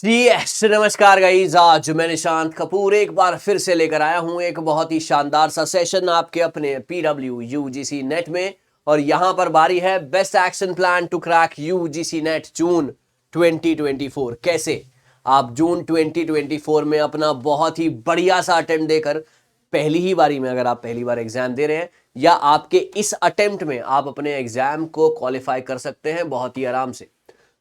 Yes नमस्कार guys, आज मैं निशांत कपूर एक बार फिर से लेकर आया हूं एक बहुत ही शानदार सा सेशन आपके अपने पीडब्ल्यू यूजीसी नेट में। और यहां पर बारी है best action plan to crack UGC NET June 2024। कैसे आप जून 2024 में अपना बहुत ही बढ़िया सा अटेम्प्ट देकर पहली ही बारी में, अगर आप पहली बार एग्जाम दे रहे हैं या आपके इस अटेम्प्ट में आप अपने एग्जाम को क्वालिफाई कर सकते हैं बहुत ही आराम से।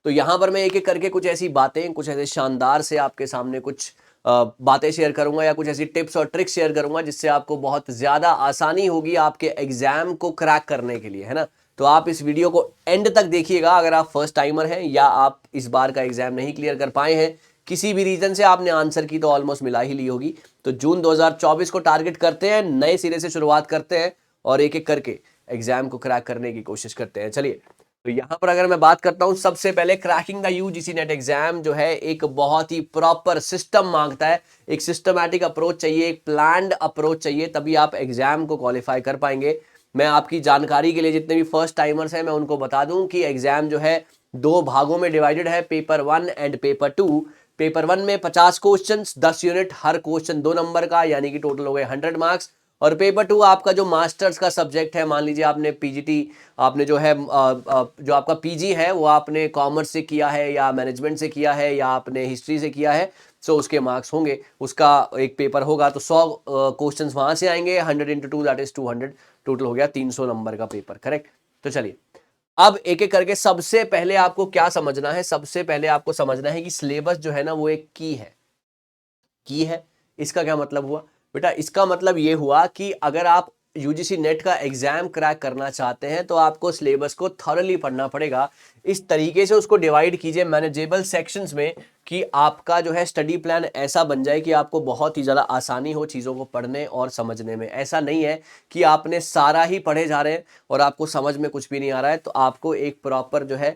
तो यहां पर मैं एक एक करके कुछ ऐसी बातें, कुछ ऐसे शानदार से आपके सामने कुछ बातें शेयर करूंगा या कुछ ऐसी टिप्स और ट्रिक्स शेयर करूंगा जिससे आपको बहुत ज्यादा आसानी होगी आपके एग्जाम को क्रैक करने के लिए, है ना। तो आप इस वीडियो को एंड तक देखिएगा। अगर आप फर्स्ट टाइमर हैं या आप इस बार का एग्जाम नहीं क्लियर कर पाए हैं, किसी भी रीजन से आपने आंसर की तो ऑलमोस्ट मिला ही ली होगी, तो जून 2024 को टारगेट करते हैं, नए सिरे से शुरुआत करते हैं और एक एक करके एग्जाम को क्रैक करने की कोशिश करते हैं। चलिए, तो यहां पर अगर मैं बात करता हूं, सबसे पहले cracking the UGC net exam जो है एक बहुत ही प्रॉपर सिस्टम मांगता है। एक सिस्टमैटिक अप्रोच चाहिए, एक प्लान्ड अप्रोच चाहिए, तभी आप एग्जाम को क्वालिफाई कर पाएंगे। मैं आपकी जानकारी के लिए जितने भी फर्स्ट टाइमर्स हैं मैं उनको बता दूं कि एग्जाम जो है दो भागों में डिवाइडेड है, पेपर 1 एंड पेपर 2। पेपर 1 में 50 क्वेश्चन, 10 यूनिट, हर क्वेश्चन 2 नंबर का, यानी कि टोटल हो गए 100 मार्क्स। और पेपर 2 आपका जो मास्टर्स का सब्जेक्ट है, मान लीजिए आपने पीजीटी, आपने जो है जो आपका पीजी है वो आपने कॉमर्स से किया है या मैनेजमेंट से किया है या आपने हिस्ट्री से किया है, सो उसके मार्क्स होंगे। उसका एक पेपर होगा तो 100 क्वेश्चन वहां से आएंगे, 100 इंटू 2 दैट इज 200, टोटल हो गया 300 नंबर का पेपर। करेक्ट। तो चलिए, अब एक एक करके सबसे पहले आपको क्या समझना है, सबसे पहले आपको समझना है कि सिलेबस जो है ना वो एक की है। इसका क्या मतलब हुआ बेटा? इसका मतलब ये हुआ कि अगर आप यूजीसी नेट का एग्जाम क्रैक करना चाहते हैं तो आपको सिलेबस को थॉरली पढ़ना पड़ेगा। इस तरीके से उसको डिवाइड कीजिए मैनेजेबल सेक्शंस में कि आपका जो है स्टडी प्लान ऐसा बन जाए कि आपको बहुत ही ज़्यादा आसानी हो चीज़ों को पढ़ने और समझने में। ऐसा नहीं है कि आपने सारा ही पढ़े जा रहे हैं और आपको समझ में कुछ भी नहीं आ रहा है। तो आपको एक प्रॉपर जो है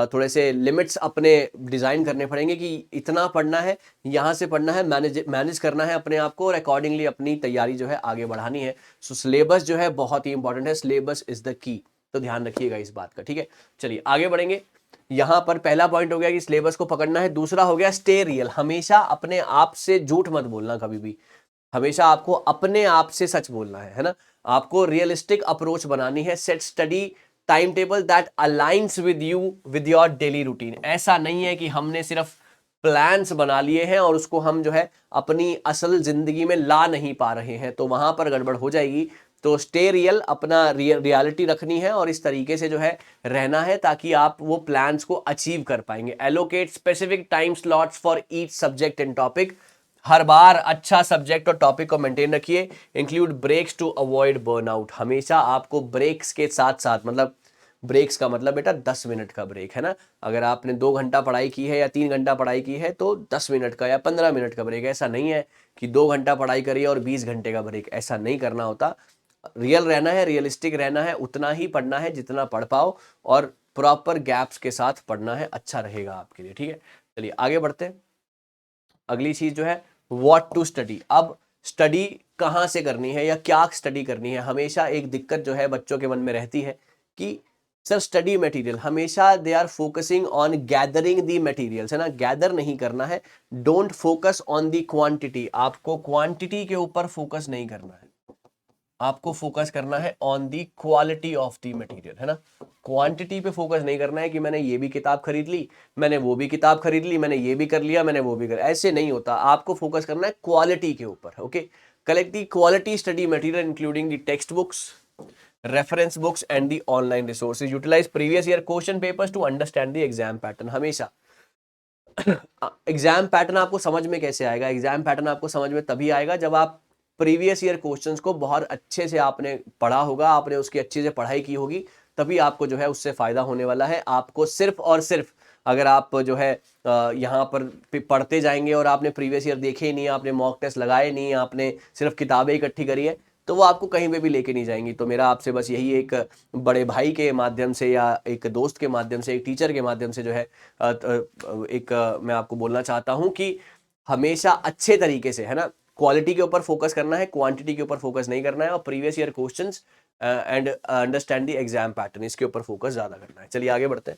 थोड़े से लिमिट्स अपने डिज़ाइन करने पड़ेंगे कि इतना पढ़ना है, यहाँ से पढ़ना है, मैनेज करना है अपने आप को और अकॉर्डिंगली अपनी तैयारी जो है आगे बढ़ानी है। सो सिलेबस जो है बहुत ही इंपॉर्टेंट है, सिलेबस इज द की, तो ध्यान रखिएगा इस बात का। ठीक है, चलिए आगे बढ़ेंगे। यहां पर पहला पॉइंट हो गया कि सिलेबस को पकड़ना है। दूसरा हो गया स्टे रियल। हमेशा अपने आप से झूठ मत बोलना कभी भी, हमेशा आपको अपने आप से सच बोलना है ना। आपको रियलिस्टिक अप्रोच बनानी है। Set study time table that aligns with you with your daily routine. ऐसा नहीं है कि हमने सिर्फ प्लान्स बना लिए हैं और उसको हम जो है अपनी असल जिंदगी में ला नहीं पा रहे हैं, तो वहां पर गड़बड़ हो जाएगी। तो स्टे रियल, अपना रियलिटी रखनी है और इस तरीके से जो है रहना है ताकि आप वो प्लान्स को अचीव कर पाएंगे। Allocate specific time slots for each subject and topic. हर बार अच्छा सब्जेक्ट और टॉपिक को मेंटेन रखिए। Include breaks to avoid burnout. हमेशा आपको ब्रेक्स के साथ साथ, मतलब ब्रेक्स का मतलब बेटा 10 मिनट का ब्रेक है ना। अगर आपने 2 घंटा पढ़ाई की है या 3 घंटा पढ़ाई की है तो 10 मिनट का या 15 मिनट का ब्रेक। ऐसा नहीं है कि 2 घंटा पढ़ाई करिए और 20 घंटे का ब्रेक, ऐसा नहीं करना होता। रियल रहना है, रियलिस्टिक रहना है, उतना ही पढ़ना है जितना पढ़ पाओ और प्रॉपर गैप्स के साथ पढ़ना है, अच्छा रहेगा आपके लिए। ठीक है, चलिए आगे बढ़ते हैं। अगली चीज जो है व्हाट टू स्टडी। अब स्टडी कहाँ से करनी है या क्या स्टडी करनी है। हमेशा एक दिक्कत जो है बच्चों के मन में रहती है कि सर स्टडी मटेरियल, हमेशा they are focusing on gathering the materials, है ना। गैदर नहीं करना है, don't focus on the quantity. आपको क्वांटिटी के ऊपर फोकस नहीं करना है, आपको फोकस करना है on the quality of the material, है ना। क्वांटिटी पे फोकस नहीं करना है कि मैंने ये भी किताब खरीद ली, मैंने वो भी किताब खरीद ली, मैंने ये भी कर लिया, मैंने वो भी कर, ऐसे नहीं होता। आपको फोकस करना है क्वालिटी के ऊपर। Okay, collect the quality study material including the textbooks, reference books and the online resources. Utilise previous year question papers to understand the exam pattern. हमेशा एग्जाम पैटर्न आपको समझ में कैसे आएगा? एग्जाम पैटर्न आपको समझ में तभी आएगा जब आप प्रीवियस ईयर क्वेश्चंस को बहुत अच्छे से आपने पढ़ा होगा, आपने उसकी अच्छे से पढ़ाई की होगी, तभी आपको जो है उससे फायदा होने वाला है। आपको सिर्फ और सिर्फ अगर आप जो है यहाँ पर पढ़ते जाएंगे और आपने प्रीवियस ईयर देखे ही नहीं, आपने मॉक टेस्ट लगाए नहीं, आपने सिर्फ किताबें इकट्ठी करी है, तो वो आपको कहीं पे भी लेके नहीं जाएंगी। तो मेरा आपसे बस यही एक बड़े भाई के माध्यम से या एक दोस्त के माध्यम से, एक टीचर के माध्यम से जो है मैं आपको बोलना चाहता हूं कि हमेशा अच्छे तरीके से, है ना, क्वालिटी के ऊपर फोकस करना है, क्वांटिटी के ऊपर फोकस नहीं करना है। और previous year questions and understand the exam pattern, इसके ऊपर फोकस ज्यादा करना है। चलिए आगे बढ़ते हैं।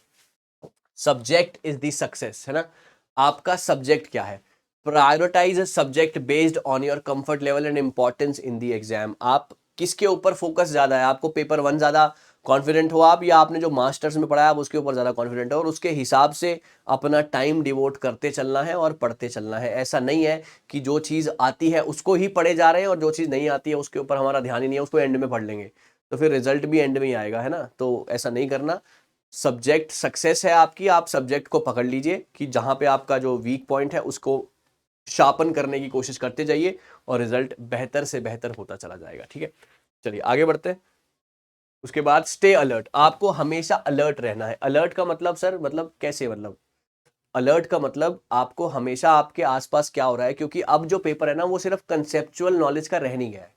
सब्जेक्ट इज द सक्सेस, है ना। आपका सब्जेक्ट क्या है। Prioritise subject based on your comfort level and importance in the exam. आप किसके ऊपर फोकस ज्यादा है, आपको पेपर वन ज्यादा कॉन्फिडेंट हो आप, या आपने जो मास्टर्स में पढ़ा है आप उसके ऊपर ज्यादा कॉन्फिडेंट हो, और उसके हिसाब से अपना टाइम डिवोट करते चलना है और पढ़ते चलना है। ऐसा नहीं है कि जो चीज आती है उसको ही पढ़े जा रहे हैं और जो चीज नहीं आती है उसके ऊपर हमारा ध्यान ही नहीं है, उसको एंड में पढ़ लेंगे, तो फिर रिजल्ट भी एंड में ही आएगा, है ना। तो ऐसा नहीं करना। सब्जेक्ट सक्सेस है आपकी, आप सब्जेक्ट को पकड़ लीजिए कि जहां पे आपका जो वीक पॉइंट है उसको शार्पन करने की कोशिश करते जाइए और रिजल्ट बेहतर से बेहतर होता चला जाएगा। ठीक है, चलिए आगे बढ़ते हैं। उसके बाद स्टे अलर्ट, आपको हमेशा अलर्ट रहना है। अलर्ट का मतलब सर, मतलब कैसे, मतलब अलर्ट का मतलब आपको हमेशा आपके आसपास क्या हो रहा है, क्योंकि अब जो पेपर है ना वो सिर्फ कंसेप्चुअल नॉलेज का रह नहीं गया है।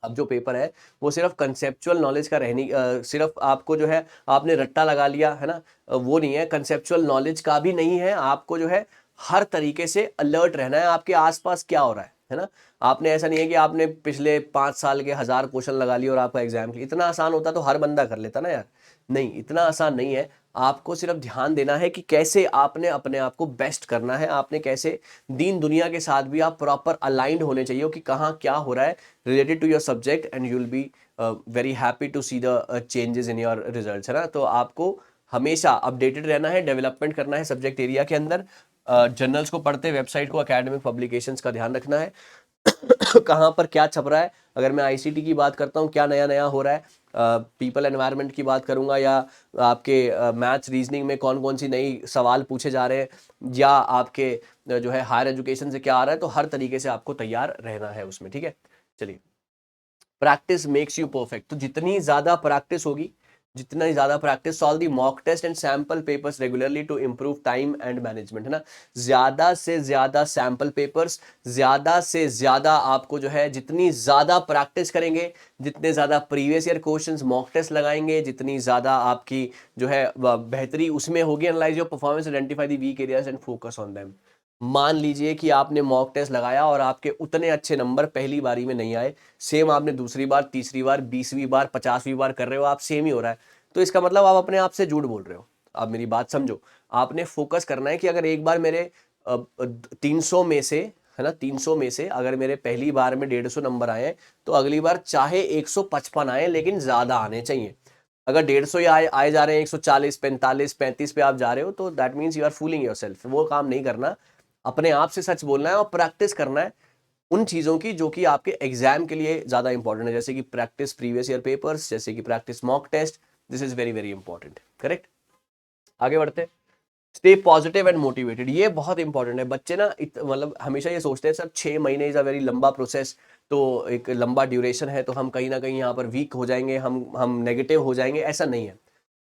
अब जो पेपर है वो सिर्फ कंसेप्चुअल नॉलेज का रहनी, सिर्फ आपको जो है आपने रट्टा लगा लिया है ना, वो नहीं है। कंसेप्चुअल नॉलेज का भी नहीं है, आपको जो है हर तरीके से अलर्ट रहना है, आपके आसपास क्या हो रहा है ना। आपने ऐसा नहीं है कि आपने पिछले 5 साल के 1000 क्वेश्चन लगा लिए और आपका एग्जाम के इतना आसान होता तो हर बंदा कर लेता ना यार। नहीं, इतना आसान नहीं है। आपको सिर्फ ध्यान देना है कि कैसे आपने अपने आप को बेस्ट करना है, आपने कैसे दीन दुनिया के साथ भी आप प्रॉपर अलाइंड होने चाहिए हो कि कहाँ क्या हो रहा है related to your subject, and you'll be very happy to see the changes in your results, है ना। तो आपको हमेशा अपडेटेड रहना है, डेवलपमेंट करना है सब्जेक्ट एरिया के अंदर, जर्नल्स को पढ़ते, वेबसाइट को, एकेडमिक पब्लिकेशंस का ध्यान रखना है कहाँ पर क्या छप रहा है। अगर मैं आईसीटी की बात करता हूँ क्या नया नया हो रहा है, पीपल एनवायरनमेंट की बात करूंगा, या आपके मैथ्स रीजनिंग में कौन कौन सी नई सवाल पूछे जा रहे हैं, या आपके जो है हायर एजुकेशन से क्या आ रहा है, तो हर तरीके से आपको तैयार रहना है उसमें। ठीक है, चलिए। प्रैक्टिस मेक्स यू परफेक्ट, तो जितनी ज्यादा प्रैक्टिस होगी, जितना ही ज्यादा practice, solve the mock test and sample papers regularly to improve time and management, है ना। ज्यादा से ज्यादा सैंपल पेपर्स, ज्यादा से ज्यादा आपको जो है जितनी ज्यादा प्रैक्टिस करेंगे, जितने ज्यादा previous year questions mock test लगाएंगे, जितनी ज्यादा आपकी जो है बेहतरी उसमें होगी। Analyse your performance, identify the weak areas and focus on them. मान लीजिए कि आपने मॉक टेस्ट लगाया और आपके उतने अच्छे नंबर पहली बारी में नहीं आए, सेम आपने दूसरी बार, तीसरी बार, 20वीं बार, 50वीं बार कर रहे हो, आप सेम ही हो रहा है, तो इसका मतलब आप अपने आप से झूठ बोल रहे हो। आप मेरी बात समझो, आपने फोकस करना है कि अगर एक बार मेरे 300 में से, है ना, 300 में से अगर मेरे पहली बार में 150 नंबर आए तो अगली बार चाहे 155 आए लेकिन ज्यादा आने चाहिए। अगर 150 या आए जा रहे हैं 140, 45, 35 पे आप जा रहे हो, तो that means you are fooling yourself. वो काम नहीं करना, अपने आप से सच बोलना है और प्रैक्टिस करना है उन चीजों की जो कि आपके एग्जाम के लिए ज्यादा इंपॉर्टेंट है, जैसे कि प्रैक्टिस प्रीवियस ईयर पेपर्स, जैसे कि practice mock test. This is very very important, correct. आगे बढ़ते हैं। स्टे पॉजिटिव एंड मोटिवेटेड, ये बहुत इंपॉर्टेंट है। बच्चे ना मतलब हमेशा ये सोचते हैं सर 6 महीने इज अ वेरी लंबा प्रोसेस, तो एक लंबा ड्यूरेशन है, तो हम कहीं ना कहीं यहाँ पर वीक हो जाएंगे, हम नेगेटिव हो जाएंगे। ऐसा नहीं है,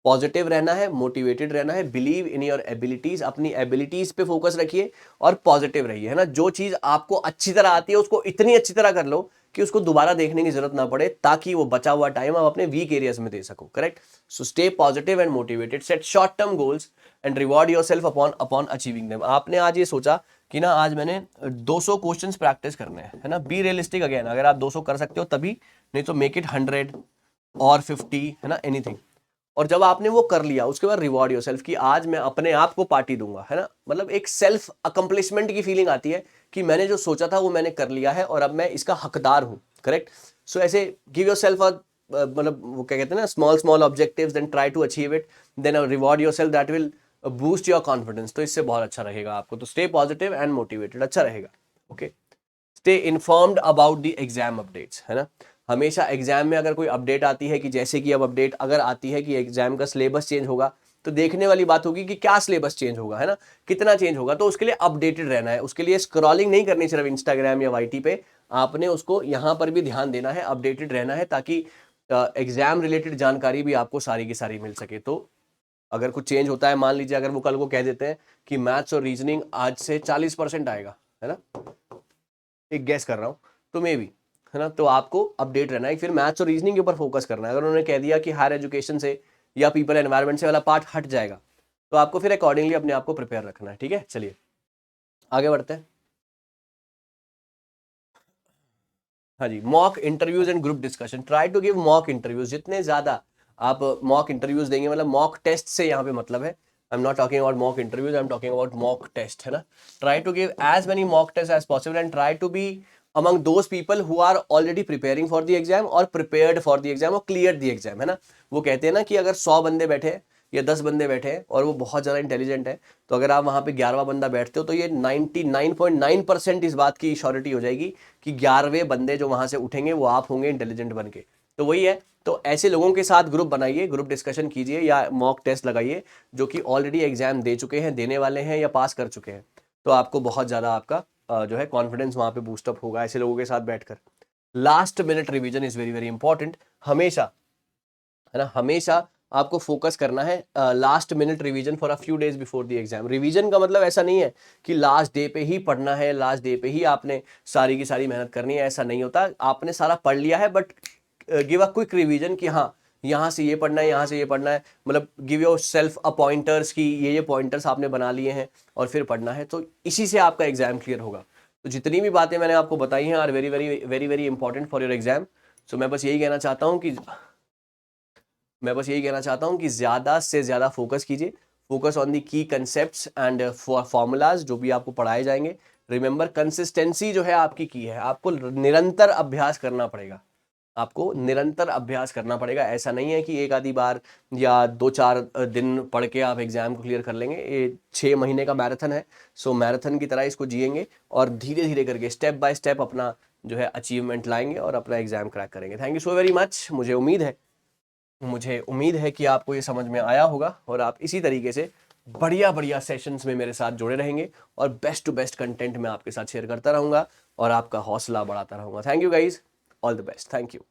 पॉजिटिव रहना है, मोटिवेटेड रहना है, बिलीव इन योर एबिलिटीज, अपनी एबिलिटीज पे फोकस रखिए और पॉजिटिव रहिए, है ना। जो चीज आपको अच्छी तरह आती है उसको इतनी अच्छी तरह कर लो कि उसको दोबारा देखने की जरूरत ना पड़े, ताकि वो बचा हुआ टाइम आप अपने वीक एरियाज में दे सको, correct. So stay positive and motivated, set short term goals and reward yourself upon upon achieving them. आपने आज ये सोचा कि ना आज मैंने 200 क्वेश्चंस प्रैक्टिस करने हैं, है ना। बी रियलिस्टिक अगेन, अगर आप 200 कर सकते हो तभी, नहीं तो मेक इट 100 और 50, है ना, एनीथिंग। और जब आपने वो कर लिया उसके बाद रिवॉर्ड योरसेल्फ कि आज मैं अपने आप को पार्टी दूंगा, है ना। मतलब एक सेल्फ अकम्प्लिशमेंट की फीलिंग आती है कि मैंने जो सोचा था वो मैंने कर लिया है और अब मैं इसका हकदार हूं, करेक्ट। सो ऐसे गिव योरसेल्फ अ, मतलब वो क्या कहते हैं ना, small small objectives, then try to achieve it, then reward yourself, that will boost your confidence. तो इससे बहुत अच्छा रहेगा आपको। तो स्टे पॉजिटिव एंड मोटिवेटेड, अच्छा रहेगा, okay. Stay informed about the exam updates, है ना। हमेशा एग्जाम में अगर कोई अपडेट आती है कि जैसे कि अब अपडेट अगर आती है कि एग्जाम का सिलेबस चेंज होगा, तो देखने वाली बात होगी कि क्या सिलेबस चेंज होगा, है ना, कितना चेंज होगा। तो उसके लिए अपडेटेड रहना है, उसके लिए स्क्रॉलिंग नहीं करनी सिर्फ इंस्टाग्राम या वाईटी पे, आपने उसको यहाँ पर भी ध्यान देना है, अपडेटेड रहना है, ताकि एग्जाम रिलेटेड जानकारी भी आपको सारी की सारी मिल सके। तो अगर कुछ चेंज होता है, मान लीजिए अगर वो कल को कह देते हैं कि मैथ्स और रीजनिंग आज से 40% आएगा, है ना, एक गैस कर रहा हूं, तो मे भी, है ना, तो आपको अपडेट रहना है, फिर मैथ्स और रीजनिंग के ऊपर फोकस करना है। अगर उन्होंने कह दिया कि हायर एजुकेशन से या पीपल एनवायरनमेंट से वाला पार्ट हट जाएगा, तो आपको फिर अकॉर्डिंगली अपने आप को प्रिपेयर रखना है। ठीक है, चलिए आगे बढ़ते हैं। हाँ जी, mock interviews and group discussion, try to give mock interviews, जितने ज्यादा आप मॉक इंटरव्यूज देंगे, मतलब मॉक टेस्ट से यहाँ पे मतलब है, I am not talking about mock interviews, I am talking about mock test, है ना. Try to give as many mock test as possible and try to be among those people who are already preparing for the exam or prepared for the exam or cleared the exam, है ना. वो कहते हैं ना कि अगर 100 बंदे बैठे हैं या 10 बंदे बैठे हैं और वो बहुत ज़्यादा इंटेलिजेंट है, तो अगर आप वहाँ पे 11वां बंदा बैठते हो तो ये 99.9% इस बात की श्योरिटी हो जाएगी कि 11वें बंदे जो वहाँ से उठेंगे वो आप होंगे इंटेलिजेंट बन के. तो वही है. तो ऐसे लोगों के साथ ग्रुप बनाइए, ग्रुप डिस्कशन कीजिए या मॉक टेस्ट लगाइए जो कि ऑलरेडी एग्जाम दे चुके हैं, देने वाले हैं या पास कर चुके हैं. तो आपको बहुत ज़्यादा आपका जो है कॉन्फिडेंस वहाँ पे बूस्टअप होगा ऐसे लोगों के साथ बैठकर. Last minute revision is very very important. हमेशा, है ना, हमेशा आपको फोकस करना है last minute revision for a few days before the exam. Revision का मतलब ऐसा नहीं है कि लास्ट डे पे ही पढ़ना है, लास्ट डे पे ही आपने सारी की सारी मेहनत करनी है, ऐसा नहीं होता. आपने सारा पढ़ लिया है but give a quick revision कि हाँ यहाँ से ये पढ़ना है, यहाँ से ये पढ़ना है, मतलब give your self a pointers की ये पॉइंटर्स आपने बना लिए हैं और फिर पढ़ना है. तो इसी से आपका एग्जाम क्लियर होगा. तो जितनी भी बातें मैंने आपको बताई हैं are very very very very important for your exam. So मैं बस यही कहना चाहता हूँ कि ज़्यादा से ज़्यादा फोकस कीजिए. फोकस ऑन दी की कंसेप्ट्स एंड फॉर्मूलाज जो भी आपको पढ़ाए जाएंगे. रिमेंबर कंसिस्टेंसी जो है आपकी की है. आपको निरंतर अभ्यास करना पड़ेगा. आपको निरंतर अभ्यास करना पड़ेगा. ऐसा नहीं है कि एक आधी बार या 2-4 दिन पढ़ के आप एग्जाम को क्लियर कर लेंगे. ये 6 महीने का मैराथन है. सो मैराथन की तरह इसको जिएंगे और धीरे धीरे करके स्टेप बाय स्टेप अपना जो है अचीवमेंट लाएंगे और अपना एग्जाम क्रैक करेंगे. Thank you so very much. मुझे उम्मीद है कि आपको ये समझ में आया होगा और आप इसी तरीके से बढ़िया बढ़िया सेशंस में मेरे साथ जुड़े रहेंगे और बेस्ट टू बेस्ट कंटेंट मैं आपके साथ शेयर करता रहूँगा और आपका हौसला बढ़ाता रहूँगा. Thank you guys. All the best. Thank you.